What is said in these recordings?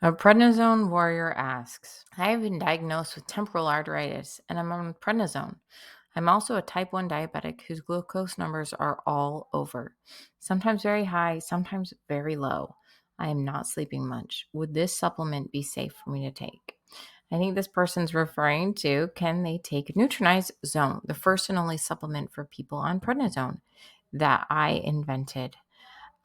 A prednisone warrior asks, I have been diagnosed with temporal arteritis and I'm on prednisone. I'm also a type 1 diabetic whose glucose numbers are all over, sometimes very high, sometimes very low. I am not sleeping much. Would this supplement be safe for me to take? I think this person's referring to, can they take Nutranize Zone, the first and only supplement for people on prednisone that I invented.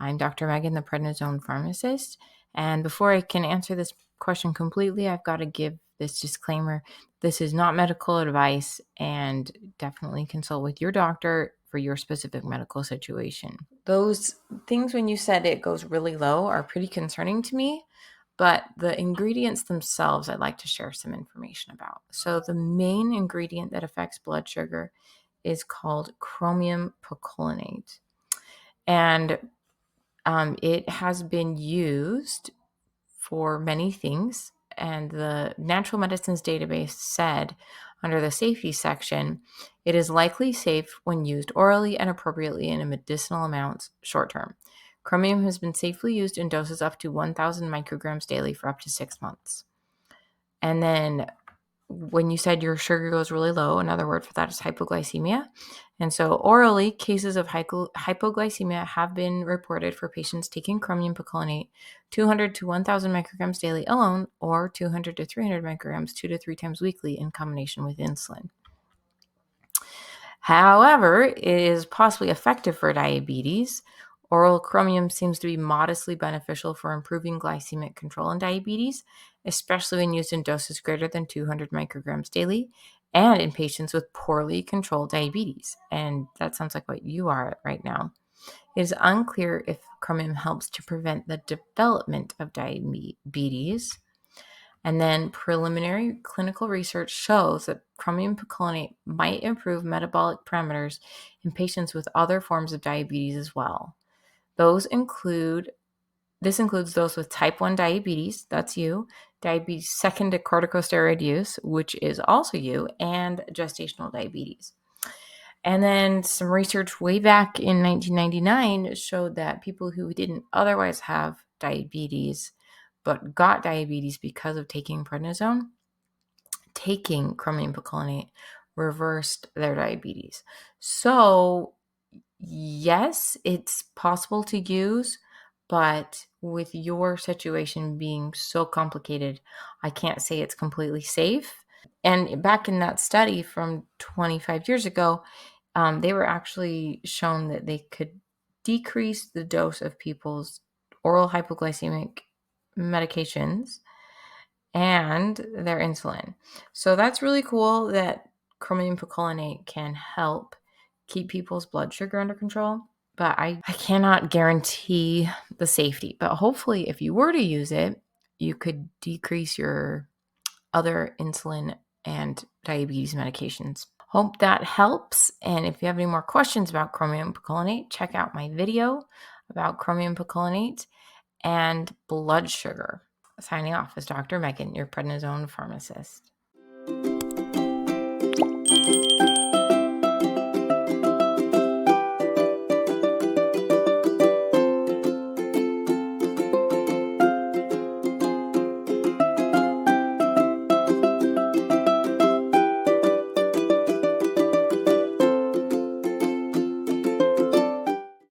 I'm Dr. Megan, the Prednisone Pharmacist. And before I can answer this question completely, I've got to give this disclaimer. This is not medical advice, and definitely consult with your doctor for your specific medical situation. Those things when you said it goes really low are pretty concerning to me, but the ingredients themselves I'd like to share some information about. So the main ingredient that affects blood sugar is called chromium picolinate. And it has been used for many things, and the Natural Medicines Database said under the safety section, it is likely safe when used orally and appropriately in medicinal amounts short term. Chromium has been safely used in doses up to 1,000 micrograms daily for up to 6 months. And then when you said your sugar goes really low, another word for that is hypoglycemia. And so orally, cases of hypoglycemia have been reported for patients taking chromium picolinate 200 to 1,000 micrograms daily alone, or 200 to 300 micrograms 2 to 3 times weekly in combination with insulin. However, it is possibly effective for diabetes. Oral chromium seems to be modestly beneficial for improving glycemic control in diabetes, especially when used in doses greater than 200 micrograms daily and in patients with poorly controlled diabetes. And that sounds like what you are right now. It is unclear if chromium helps to prevent the development of diabetes. And then preliminary clinical research shows that chromium picolinate might improve metabolic parameters in patients with other forms of diabetes as well. This includes those with type 1 diabetes, that's you, diabetes second to corticosteroid use, which is also you, and gestational diabetes. And then some research way back in 1999 showed that people who didn't otherwise have diabetes but got diabetes because of taking prednisone, taking chromium picolinate reversed their diabetes. So yes, it's possible to use, but with your situation being so complicated, I can't say it's completely safe. And back in that study from 25 years ago, they were actually shown that they could decrease the dose of people's oral hypoglycemic medications and their insulin. So that's really cool that chromium picolinate can help keep people's blood sugar under control. But I cannot guarantee the safety. But hopefully, if you were to use it, you could decrease your other insulin and diabetes medications. Hope that helps. And if you have any more questions about chromium picolinate, check out my video about chromium picolinate and blood sugar. Signing off is Dr. Megan, your prednisone pharmacist.